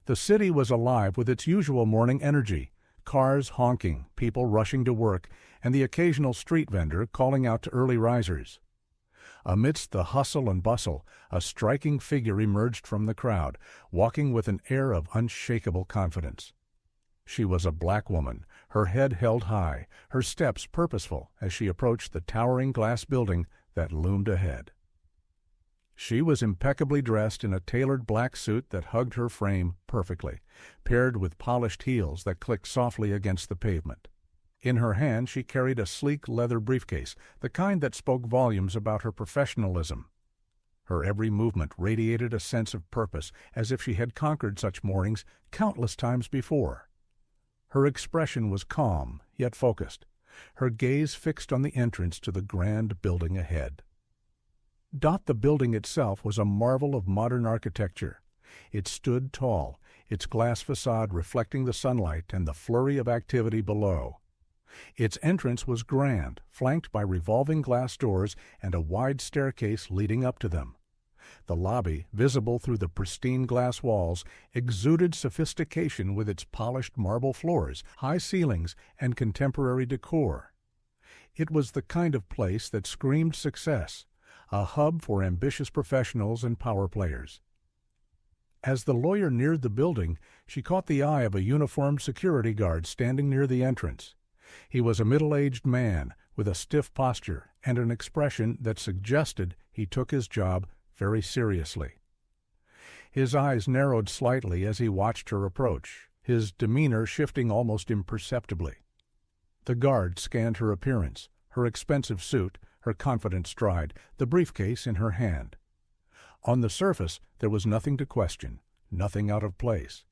The city was alive with its usual morning energy, cars honking, people rushing to work, and the occasional street vendor calling out to early risers. Amidst the hustle and bustle, a striking figure emerged from the crowd, walking with an air of unshakable confidence. She was a black woman, her head held high, her steps purposeful as she approached the towering glass building that loomed ahead. She was impeccably dressed in a tailored black suit that hugged her frame perfectly, paired with polished heels that clicked softly against the pavement. In her hand she carried a sleek leather briefcase, the kind that spoke volumes about her professionalism. Her every movement radiated a sense of purpose, as if she had conquered such mornings countless times before. Her expression was calm, yet focused, her gaze fixed on the entrance to the grand building ahead. The building itself was a marvel of modern architecture. It stood tall, its glass facade reflecting the sunlight and the flurry of activity below. Its entrance was grand, flanked by revolving glass doors and a wide staircase leading up to them. The lobby, visible through the pristine glass walls, exuded sophistication with its polished marble floors, high ceilings, and contemporary decor. It was the kind of place that screamed success, a hub for ambitious professionals and power players. As the lawyer neared the building, she caught the eye of a uniformed security guard standing near the entrance. He was a middle-aged man with a stiff posture and an expression that suggested he took his job very seriously. His eyes narrowed slightly as he watched her approach, his demeanor shifting almost imperceptibly. The guard scanned her appearance, her expensive suit, her confident stride, the briefcase in her hand. On the surface there was nothing to question, nothing out of place.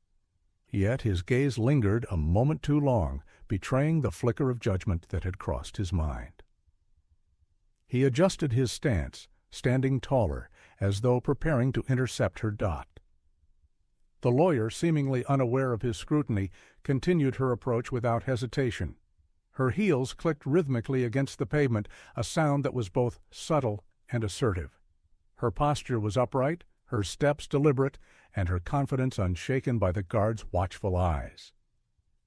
Yet his gaze lingered a moment too long, betraying the flicker of judgment that had crossed his mind. He adjusted his stance, standing taller, as though preparing to intercept her dot. The lawyer, seemingly unaware of his scrutiny, continued her approach without hesitation. Her heels clicked rhythmically against the pavement, a sound that was both subtle and assertive. Her posture was upright, her steps deliberate, and her confidence unshaken by the guard's watchful eyes.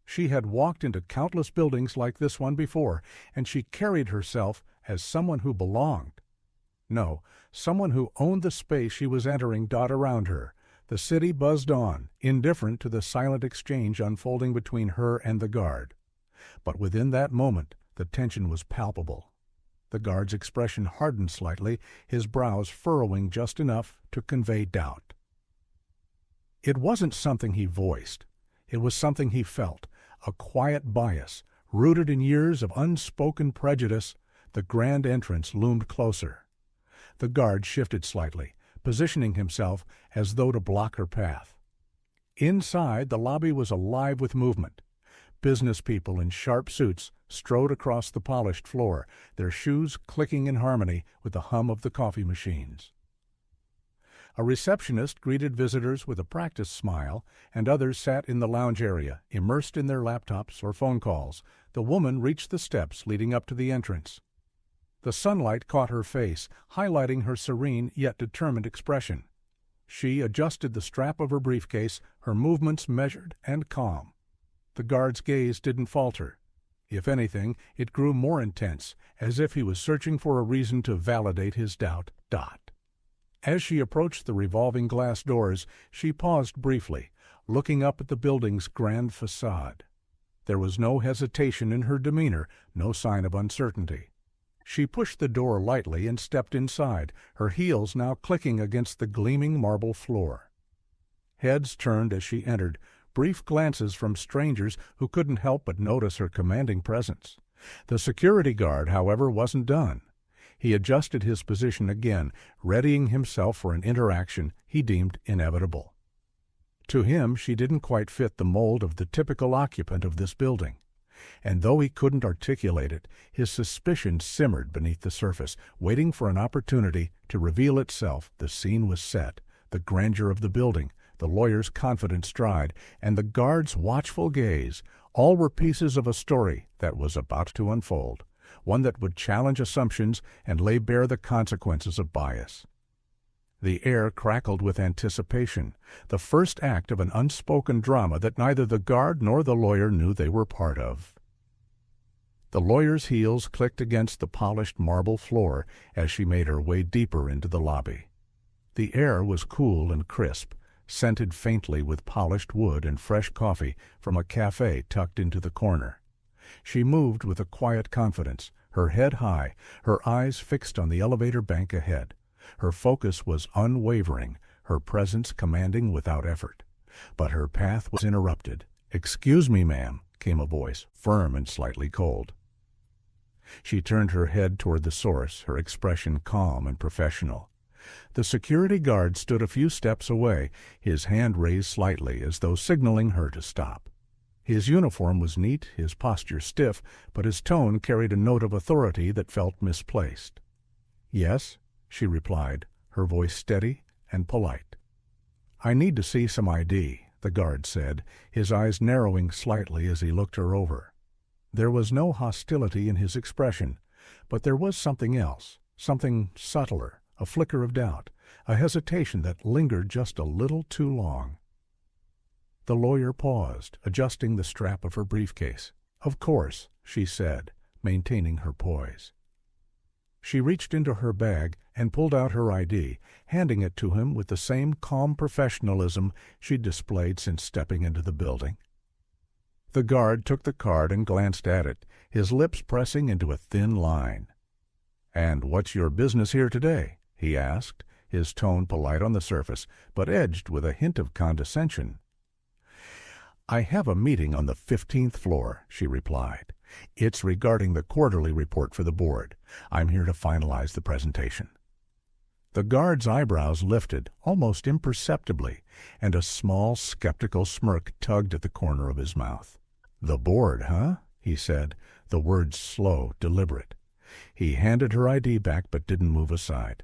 She had walked into countless buildings like this one before, and she carried herself as someone who belonged. No, someone who owned the space she was entering. Around her, the city buzzed on, indifferent to the silent exchange unfolding between her and the guard. But within that moment, the tension was palpable. The guard's expression hardened slightly, his brows furrowing just enough to convey doubt. It wasn't something he voiced. It was something he felt, a quiet bias, rooted in years of unspoken prejudice. The grand entrance loomed closer. The guard shifted slightly, positioning himself as though to block her path. Inside, the lobby was alive with movement. Business people in sharp suits strode across the polished floor, their shoes clicking in harmony with the hum of the coffee machines. A receptionist greeted visitors with a practiced smile, and others sat in the lounge area, immersed in their laptops or phone calls. The woman reached the steps leading up to the entrance. The sunlight caught her face, highlighting her serene yet determined expression. She adjusted the strap of her briefcase, her movements measured and calm. The guard's gaze didn't falter. If anything, it grew more intense, as if he was searching for a reason to validate his doubt. As she approached the revolving glass doors, she paused briefly, looking up at the building's grand facade. There was no hesitation in her demeanor, no sign of uncertainty. She pushed the door lightly and stepped inside, her heels now clicking against the gleaming marble floor. Heads turned as she entered, brief glances from strangers who couldn't help but notice her commanding presence. The security guard, however, wasn't done. He adjusted his position again, readying himself for an interaction he deemed inevitable. To him, she didn't quite fit the mold of the typical occupant of this building. And though he couldn't articulate it, his suspicion simmered beneath the surface, waiting for an opportunity to reveal itself. The scene was set, the grandeur of the building, the lawyer's confident stride, and the guard's watchful gaze, all were pieces of a story that was about to unfold, one that would challenge assumptions and lay bare the consequences of bias. The air crackled with anticipation, the first act of an unspoken drama that neither the guard nor the lawyer knew they were part of. The lawyer's heels clicked against the polished marble floor as she made her way deeper into the lobby. The air was cool and crisp, scented faintly with polished wood and fresh coffee from a cafe tucked into the corner. She moved with a quiet confidence, her head high, her eyes fixed on the elevator bank ahead. Her focus was unwavering, her presence commanding without effort. But her path was interrupted. "Excuse me, ma'am," came a voice, firm and slightly cold. She turned her head toward the source, her expression calm and professional. The security guard stood a few steps away, his hand raised slightly as though signaling her to stop. His uniform was neat, his posture stiff, but his tone carried a note of authority that felt misplaced. "Yes," she replied, her voice steady and polite. "I need to see some ID," the guard said, his eyes narrowing slightly as he looked her over. There was no hostility in his expression, but there was something else, something subtler, a flicker of doubt, a hesitation that lingered just a little too long. The lawyer paused, adjusting the strap of her briefcase. "Of course," she said, maintaining her poise. She reached into her bag and pulled out her ID, handing it to him with the same calm professionalism she'd displayed since stepping into the building. The guard took the card and glanced at it, his lips pressing into a thin line. "And what's your business here today?" he asked, his tone polite on the surface, but edged with a hint of condescension. "I have a meeting on the 15th floor," she replied. "It's regarding the quarterly report for the board. I'm here to finalize the presentation." The guard's eyebrows lifted, almost imperceptibly, and a small, skeptical smirk tugged at the corner of his mouth. "The board, huh?" he said, the words slow, deliberate. He handed her ID back but didn't move aside.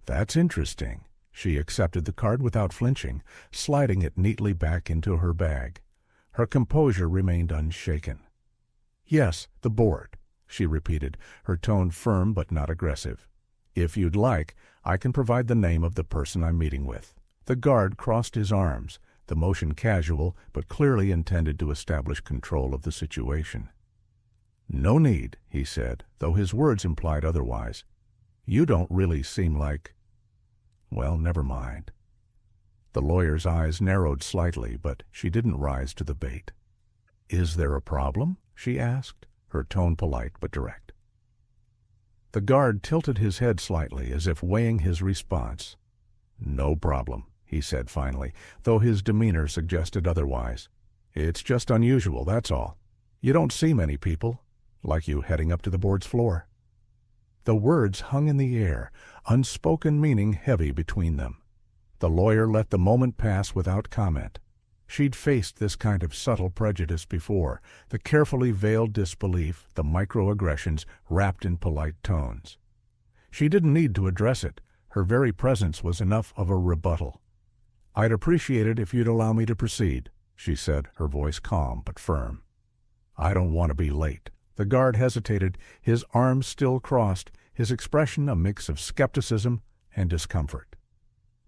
"That's interesting." She accepted the card without flinching, sliding it neatly back into her bag. Her composure remained unshaken. "Yes, the board," she repeated, her tone firm but not aggressive. "If you'd like, I can provide the name of the person I'm meeting with." The guard crossed his arms, the motion casual but clearly intended to establish control of the situation. "No need," he said, though his words implied otherwise. "You don't really seem like—" "Well, never mind." The lawyer's eyes narrowed slightly, but she didn't rise to the bait. "Is there a problem?" she asked, her tone polite but direct. The guard tilted his head slightly, as if weighing his response. "No problem," he said finally, though his demeanor suggested otherwise. "It's just unusual, that's all. You don't see many people like you heading up to the board's floor." The words hung in the air, unspoken meaning heavy between them. The lawyer let the moment pass without comment. She'd faced this kind of subtle prejudice before, the carefully veiled disbelief, the microaggressions wrapped in polite tones. She didn't need to address it. Her very presence was enough of a rebuttal. "I'd appreciate it if you'd allow me to proceed," she said, her voice calm but firm. "I don't want to be late." The guard hesitated, his arms still crossed, his expression a mix of skepticism and discomfort.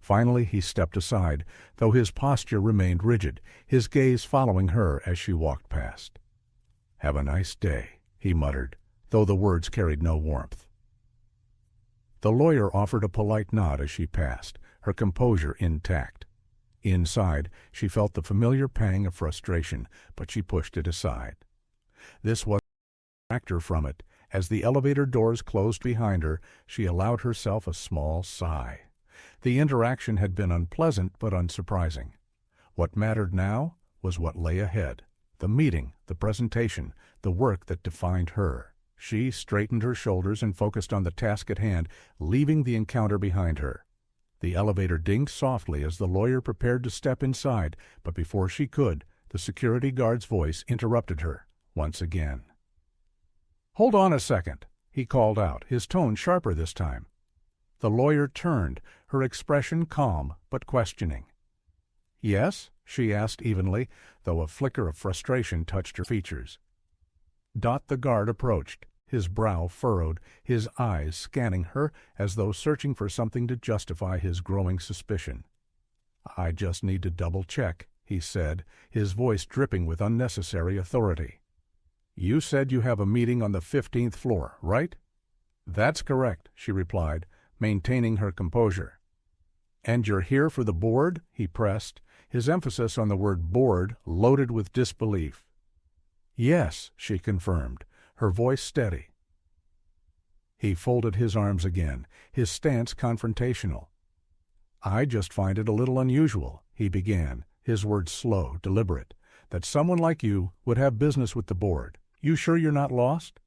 Finally he stepped aside, though his posture remained rigid, his gaze following her as she walked past. "Have a nice day," he muttered, though the words carried no warmth. The lawyer offered a polite nod as she passed, her composure intact. Inside, she felt the familiar pang of frustration, but she pushed it aside. This was a distraction from it. As the elevator doors closed behind her, she allowed herself a small sigh. The interaction had been unpleasant but unsurprising. What mattered now was what lay ahead, the meeting, the presentation, the work that defined her. She straightened her shoulders and focused on the task at hand, leaving the encounter behind her. The elevator dinged softly as the lawyer prepared to step inside, but before she could, the security guard's voice interrupted her once again. "Hold on a second," he called out, his tone sharper this time. The lawyer turned, her expression calm but questioning. "Yes?" she asked evenly, though a flicker of frustration touched her features. The guard approached, his brow furrowed, his eyes scanning her as though searching for something to justify his growing suspicion. "I just need to double-check," he said, his voice dripping with unnecessary authority. "You said you have a meeting on the 15th floor, right?" "That's correct," she replied, maintaining her composure. "And you're here for the board?" he pressed, his emphasis on the word board loaded with disbelief. "Yes," she confirmed, her voice steady. He folded his arms again, his stance confrontational. "I just find it a little unusual," he began, his words slow, deliberate, "that someone like you would have business with the board. You sure you're not lost?"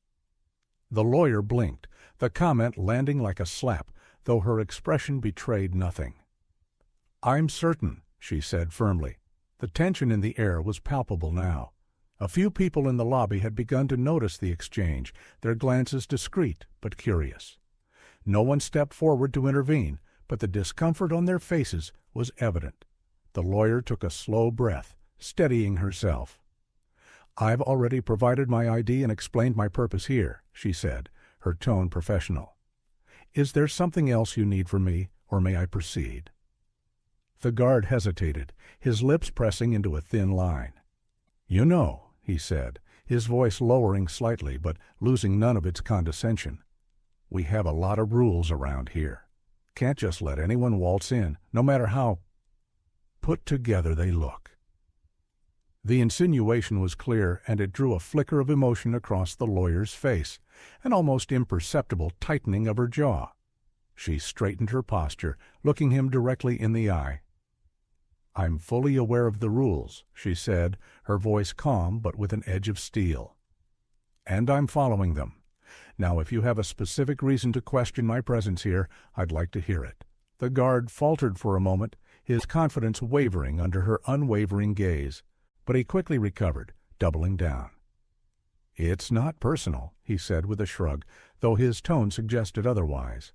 The lawyer blinked, the comment landing like a slap, though her expression betrayed nothing. "I'm certain," she said firmly. The tension in the air was palpable now. A few people in the lobby had begun to notice the exchange, their glances discreet but curious. No one stepped forward to intervene, but the discomfort on their faces was evident. The lawyer took a slow breath, steadying herself. "I've already provided my ID and explained my purpose here," she said, her tone professional. "Is there something else you need from me, or may I proceed?" The guard hesitated, his lips pressing into a thin line. "You know," he said, his voice lowering slightly but losing none of its condescension, "we have a lot of rules around here. Can't just let anyone waltz in, no matter how put together they look." The insinuation was clear, and it drew a flicker of emotion across the lawyer's face, an almost imperceptible tightening of her jaw. She straightened her posture, looking him directly in the eye. "I'm fully aware of the rules," she said, her voice calm but with an edge of steel. "And I'm following them. Now, if you have a specific reason to question my presence here, I'd like to hear it." The guard faltered for a moment, his confidence wavering under her unwavering gaze, but he quickly recovered, doubling down. "It's not personal," he said with a shrug, though his tone suggested otherwise.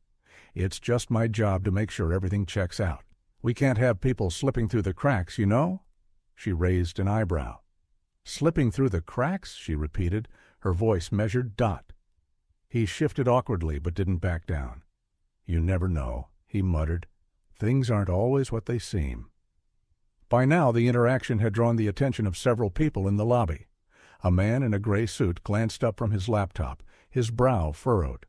"It's just my job to make sure everything checks out. We can't have people slipping through the cracks, you know?" She raised an eyebrow. "Slipping through the cracks?" she repeated, her voice measured dot. He shifted awkwardly but didn't back down. "You never know," he muttered. "Things aren't always what they seem." By now the interaction had drawn the attention of several people in the lobby. A man in a gray suit glanced up from his laptop, his brow furrowed.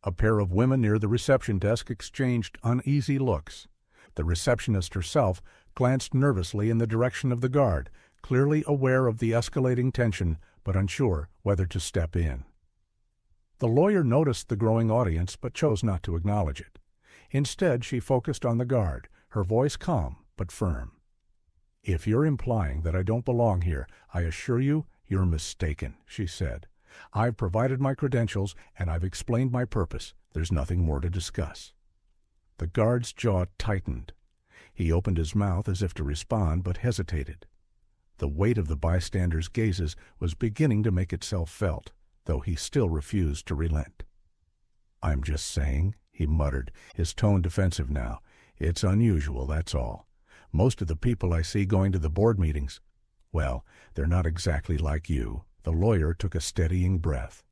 A pair of women near the reception desk exchanged uneasy looks. The receptionist herself glanced nervously in the direction of the guard, clearly aware of the escalating tension, but unsure whether to step in. The lawyer noticed the growing audience, but chose not to acknowledge it. Instead, she focused on the guard, her voice calm but firm. "If you're implying that I don't belong here, I assure you you're mistaken," she said. "I've provided my credentials, and I've explained my purpose. There's nothing more to discuss." The guard's jaw tightened. He opened his mouth as if to respond, but hesitated. The weight of the bystanders' gazes was beginning to make itself felt, though he still refused to relent. "I'm just saying," he muttered, his tone defensive now. "It's unusual, that's all. Most of the people I see going to the board meetings, well, they're not exactly like you." The lawyer took a steadying breath.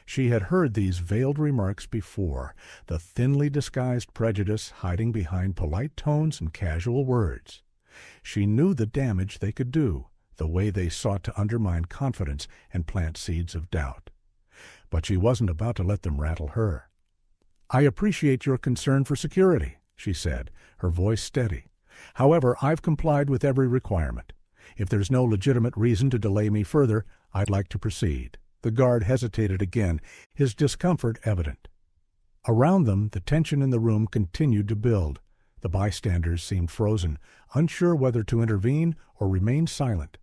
She had heard these veiled remarks before, the thinly disguised prejudice hiding behind polite tones and casual words. She knew the damage they could do, the way they sought to undermine confidence and plant seeds of doubt. But she wasn't about to let them rattle her. "I appreciate your concern for security," she said, her voice steady. "However, I've complied with every requirement. If there's no legitimate reason to delay me further, I'd like to proceed." The guard hesitated again, his discomfort evident. Around them, the tension in the room continued to build. The bystanders seemed frozen, unsure whether to intervene or remain silent.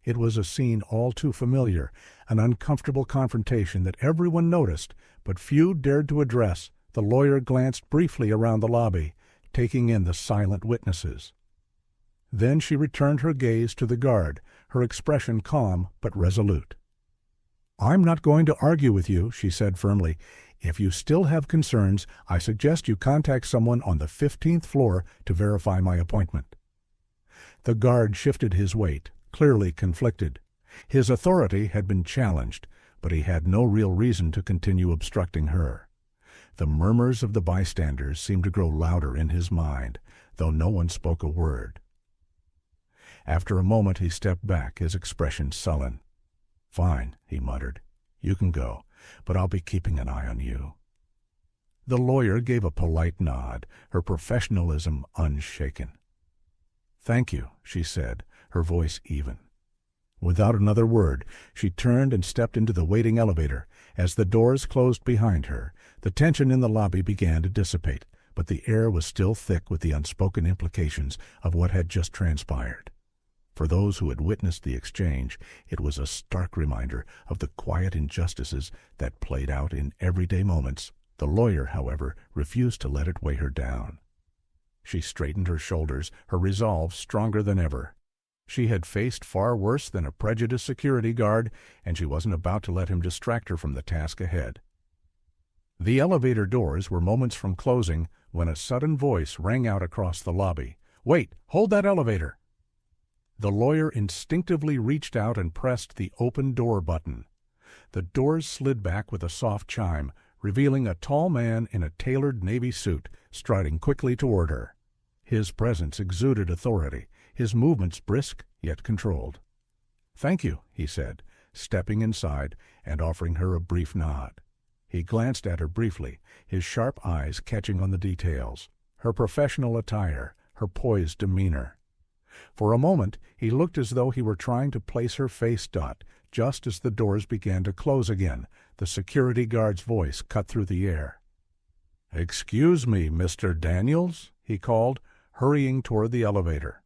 It was a scene all too familiar, an uncomfortable confrontation that everyone noticed, but few dared to address. The lawyer glanced briefly around the lobby, taking in the silent witnesses. Then she returned her gaze to the guard, her expression calm but resolute. "I'm not going to argue with you," she said firmly. "If you still have concerns, I suggest you contact someone on the 15th floor to verify my appointment." The guard shifted his weight, clearly conflicted. His authority had been challenged, but he had no real reason to continue obstructing her. The murmurs of the bystanders seemed to grow louder in his mind, though no one spoke a word. After a moment he stepped back, his expression sullen. "Fine," he muttered. "You can go, but I'll be keeping an eye on you." The lawyer gave a polite nod, her professionalism unshaken. "Thank you," she said, her voice even. Without another word, she turned and stepped into the waiting elevator. As the doors closed behind her, the tension in the lobby began to dissipate, but the air was still thick with the unspoken implications of what had just transpired. For those who had witnessed the exchange, it was a stark reminder of the quiet injustices that played out in everyday moments. The lawyer, however, refused to let it weigh her down. She straightened her shoulders, her resolve stronger than ever. She had faced far worse than a prejudiced security guard, and she wasn't about to let him distract her from the task ahead. The elevator doors were moments from closing when a sudden voice rang out across the lobby. "Wait! Hold that elevator!" The lawyer instinctively reached out and pressed the open door button. The doors slid back with a soft chime, revealing a tall man in a tailored navy suit striding quickly toward her. His presence exuded authority, his movements brisk yet controlled. "Thank you," he said, stepping inside and offering her a brief nod. He glanced at her briefly, his sharp eyes catching on the details, her professional attire, her poised demeanor. For a moment he looked as though he were trying to place her face. Just as the doors began to close again, the security guard's voice cut through the air. "Excuse me, Mr. Daniels," he called, hurrying toward the elevator.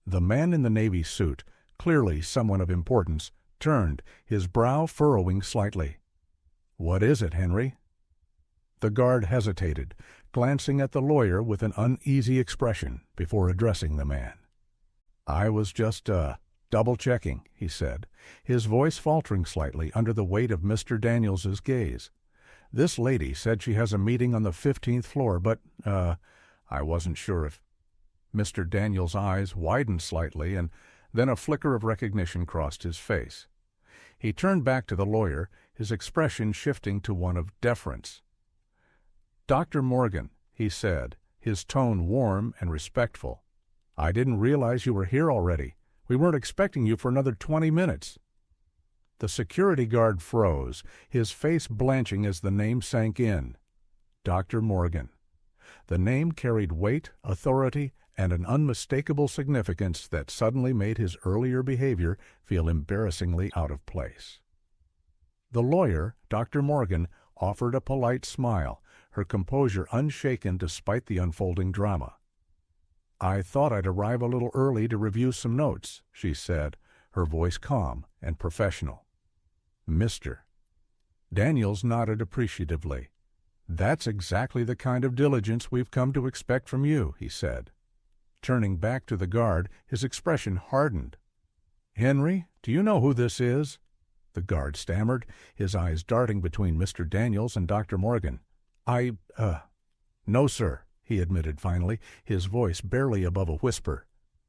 The man in the navy suit, clearly someone of importance, turned, his brow furrowing slightly. "What is it, Henry?" The guard hesitated, glancing at the lawyer with an uneasy expression before addressing the man. "I was just, double-checking," he said, his voice faltering slightly under the weight of Mr. Daniels's gaze. "This lady said she has a meeting on the 15th floor, but, I wasn't sure if—" Mr. Daniels' eyes widened slightly, and then a flicker of recognition crossed his face. He turned back to the lawyer, his expression shifting to one of deference. "Dr. Morgan," he said, his tone warm and respectful. "I didn't realize you were here already. We weren't expecting you for another 20 minutes. The security guard froze, his face blanching as the name sank in. Dr. Morgan. The name carried weight, authority, and an unmistakable significance that suddenly made his earlier behavior feel embarrassingly out of place. The lawyer, Dr. Morgan, offered a polite smile, her composure unshaken despite the unfolding drama. "I thought I'd arrive a little early to review some notes," she said, her voice calm and professional. "Mr." Daniels nodded appreciatively. "That's exactly the kind of diligence we've come to expect from you," he said. Turning back to the guard, his expression hardened. "Henry, do you know who this is?" The guard stammered, his eyes darting between Mr. Daniels and Dr. Morgan. No, sir," he admitted finally, his voice barely above a whisper.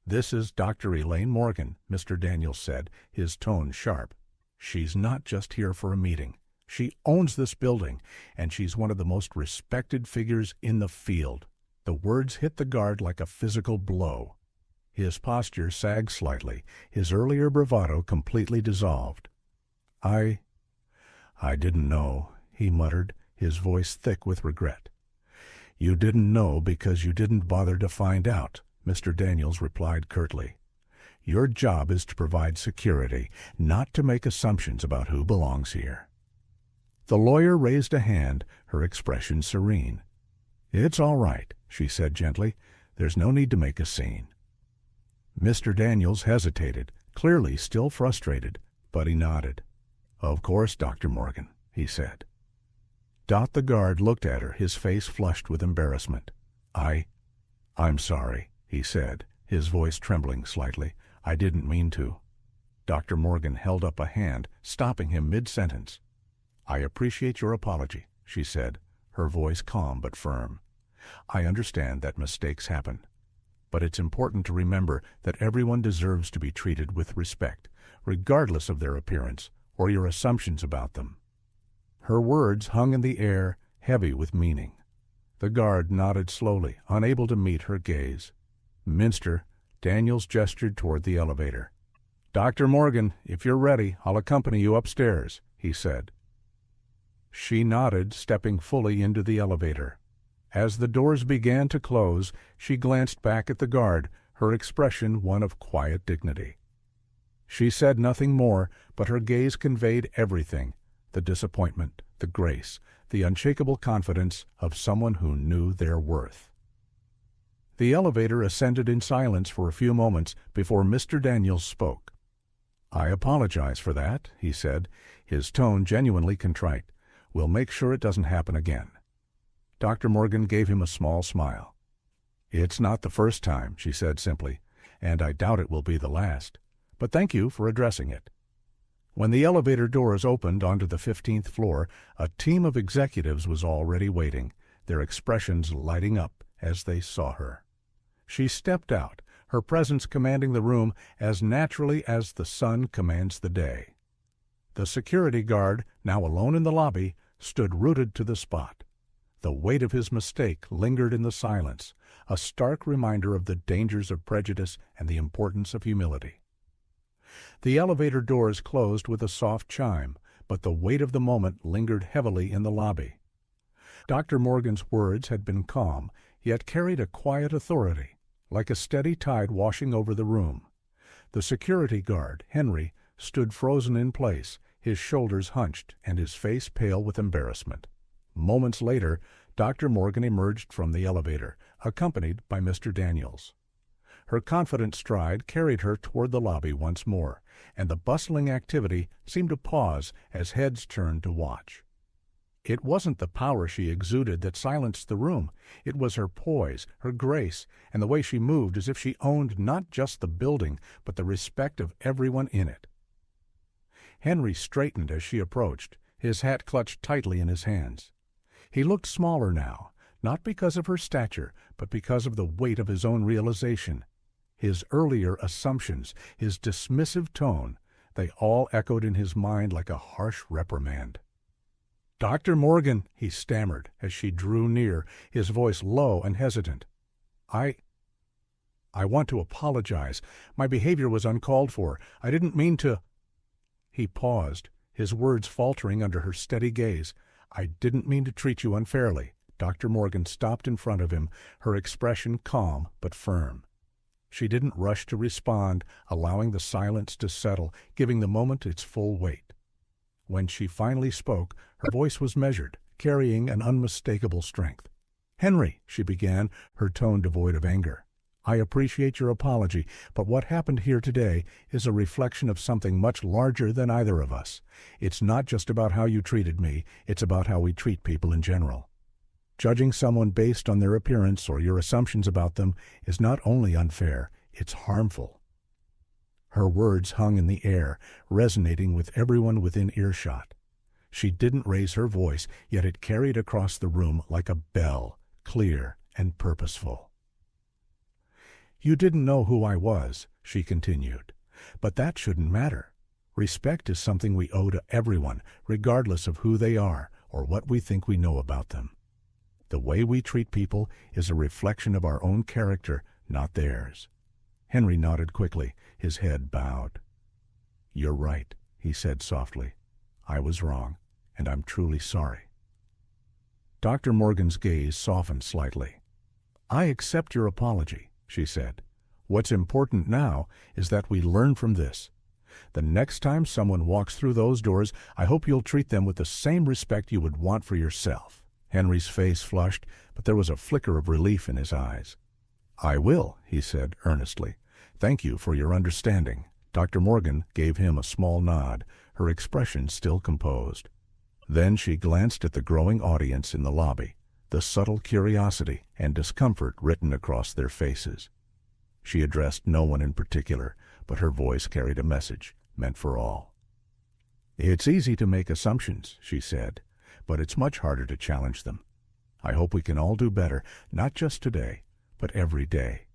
"This is Dr. Elaine Morgan," Mr. Daniels said, his tone sharp. "She's not just here for a meeting. She owns this building, and she's one of the most respected figures in the field." The words hit the guard like a physical blow. His posture sagged slightly, his earlier bravado completely dissolved. I didn't know," he muttered, his voice thick with regret. "You didn't know because you didn't bother to find out," Mr. Daniels replied curtly. "Your job is to provide security, not to make assumptions about who belongs here." The lawyer raised a hand, her expression serene. "It's all right," she said gently. "There's no need to make a scene." Mr. Daniels hesitated, clearly still frustrated, but he nodded. "Of course, Dr. Morgan," he said. The guard looked at her, his face flushed with embarrassment. I'm sorry," he said, his voice trembling slightly. "I didn't mean to." Dr. Morgan held up a hand, stopping him mid-sentence. "I appreciate your apology," she said, her voice calm but firm. "I understand that mistakes happen. But it's important to remember that everyone deserves to be treated with respect, regardless of their appearance or your assumptions about them. Her words hung in the air, heavy with meaning. The guard nodded slowly, unable to meet her gaze. Minster, Daniels gestured toward the elevator. "Dr. Morgan, if you're ready, I'll accompany you upstairs," he said. She nodded, stepping fully into the elevator. As the doors began to close, she glanced back at the guard, her expression one of quiet dignity. She said nothing more, but her gaze conveyed everything: the disappointment, the grace, the unshakable confidence of someone who knew their worth. The elevator ascended in silence for a few moments before Mr. Daniels spoke. "I apologize for that," he said, his tone genuinely contrite. "We'll make sure it doesn't happen again." Dr. Morgan gave him a small smile. "It's not the first time," she said simply, "and I doubt it will be the last. But thank you for addressing it." When the elevator doors opened onto the 15th floor, a team of executives was already waiting, their expressions lighting up as they saw her. She stepped out, her presence commanding the room as naturally as the sun commands the day. The security guard, now alone in the lobby, stood rooted to the spot. The weight of his mistake lingered in the silence, a stark reminder of the dangers of prejudice and the importance of humility. The elevator doors closed with a soft chime, but the weight of the moment lingered heavily in the lobby. Dr. Morgan's words had been calm, yet carried a quiet authority, like a steady tide washing over the room. The security guard, Henry, stood frozen in place, his shoulders hunched and his face pale with embarrassment. Moments later, Dr. Morgan emerged from the elevator, accompanied by Mr. Daniels. Her confident stride carried her toward the lobby once more, and the bustling activity seemed to pause as heads turned to watch. It wasn't the power she exuded that silenced the room. It was her poise, her grace, and the way she moved as if she owned not just the building, but the respect of everyone in it. Henry straightened as she approached, his hat clutched tightly in his hands. He looked smaller now, not because of her stature, but because of the weight of his own realization. His earlier assumptions, his dismissive tone, they all echoed in his mind like a harsh reprimand. "Dr. Morgan," he stammered as she drew near, his voice low and hesitant. I want to apologize. My behavior was uncalled for. I didn't mean to—" He paused, his words faltering under her steady gaze. "I didn't mean to treat you unfairly." Dr. Morgan stopped in front of him, her expression calm but firm. She didn't rush to respond, allowing the silence to settle, giving the moment its full weight. When she finally spoke, her voice was measured, carrying an unmistakable strength. "Henry," she began, her tone devoid of anger, "I appreciate your apology, but what happened here today is a reflection of something much larger than either of us. It's not just about how you treated me, it's about how we treat people in general. Judging someone based on their appearance or your assumptions about them is not only unfair, it's harmful." Her words hung in the air, resonating with everyone within earshot. She didn't raise her voice, yet it carried across the room like a bell, clear and purposeful. "You didn't know who I was," she continued, "but that shouldn't matter. Respect is something we owe to everyone, regardless of who they are or what we think we know about them. The way we treat people is a reflection of our own character, not theirs." Henry nodded quickly, his head bowed. "You're right," he said softly. "I was wrong, and I'm truly sorry." Dr. Morgan's gaze softened slightly. "I accept your apology," she said. "What's important now is that we learn from this. The next time someone walks through those doors, I hope you'll treat them with the same respect you would want for yourself." Henry's face flushed, but there was a flicker of relief in his eyes. "I will," he said earnestly. "Thank you for your understanding." Dr. Morgan gave him a small nod, her expression still composed. Then she glanced at the growing audience in the lobby, the subtle curiosity and discomfort written across their faces. She addressed no one in particular, but her voice carried a message meant for all. "It's easy to make assumptions," she said, "but it's much harder to challenge them. I hope we can all do better, not just today, but every day."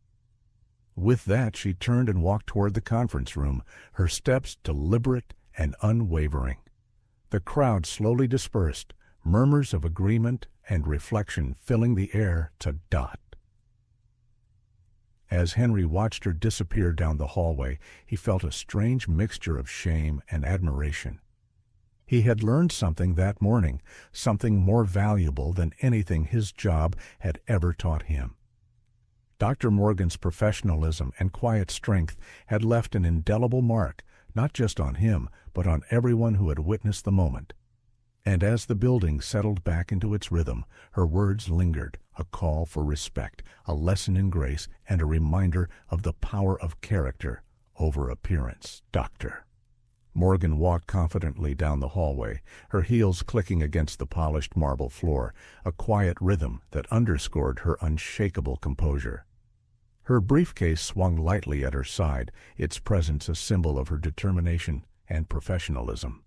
With that, she turned and walked toward the conference room, her steps deliberate and unwavering. The crowd slowly dispersed, murmurs of agreement and reflection filling the air to dot. As Henry watched her disappear down the hallway, he felt a strange mixture of shame and admiration. He had learned something that morning, something more valuable than anything his job had ever taught him. Dr. Morgan's professionalism and quiet strength had left an indelible mark, not just on him, but on everyone who had witnessed the moment. And as the building settled back into its rhythm, her words lingered, a call for respect, a lesson in grace, and a reminder of the power of character over appearance. Doctor. Morgan walked confidently down the hallway, her heels clicking against the polished marble floor, a quiet rhythm that underscored her unshakable composure. Her briefcase swung lightly at her side, its presence a symbol of her determination and professionalism.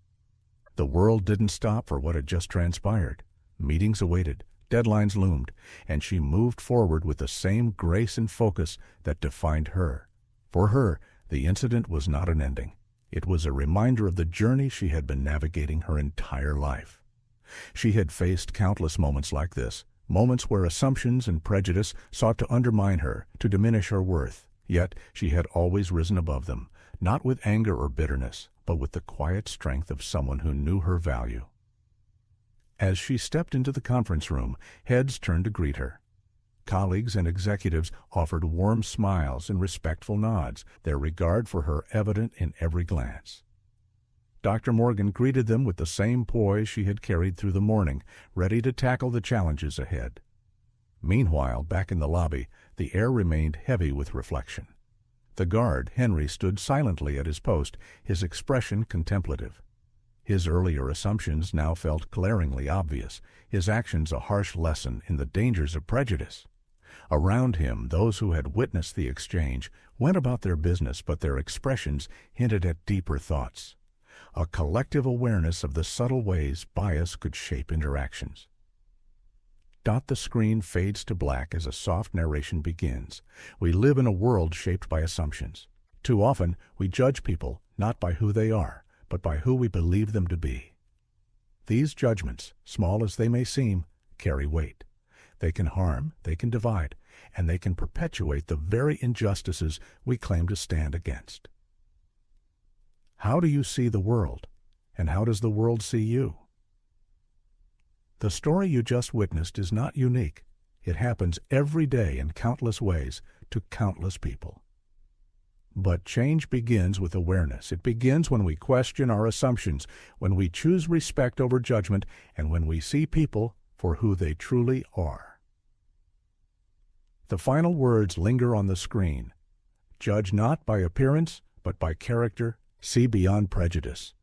The world didn't stop for what had just transpired. Meetings awaited, deadlines loomed, and she moved forward with the same grace and focus that defined her. For her, the incident was not an ending. It was a reminder of the journey she had been navigating her entire life. She had faced countless moments like this, moments where assumptions and prejudice sought to undermine her, to diminish her worth. Yet she had always risen above them, not with anger or bitterness, but with the quiet strength of someone who knew her value. As she stepped into the conference room, heads turned to greet her. Colleagues and executives offered warm smiles and respectful nods, their regard for her evident in every glance. Dr. Morgan greeted them with the same poise she had carried through the morning, ready to tackle the challenges ahead. Meanwhile, back in the lobby, the air remained heavy with reflection. The guard, Henry, stood silently at his post, his expression contemplative. His earlier assumptions now felt glaringly obvious, his actions a harsh lesson in the dangers of prejudice. Around him, those who had witnessed the exchange went about their business, but their expressions hinted at deeper thoughts, a collective awareness of the subtle ways bias could shape interactions. The screen fades to black as a soft narration begins. We live in a world shaped by assumptions. Too often, we judge people not by who they are, but by who we believe them to be. These judgments, small as they may seem, carry weight. They can harm, they can divide, and they can perpetuate the very injustices we claim to stand against. How do you see the world, and how does the world see you? The story you just witnessed is not unique. It happens every day in countless ways to countless people. But change begins with awareness. It begins when we question our assumptions, when we choose respect over judgment, and when we see people for who they truly are. The final words linger on the screen. Judge not by appearance, but by character. See beyond prejudice.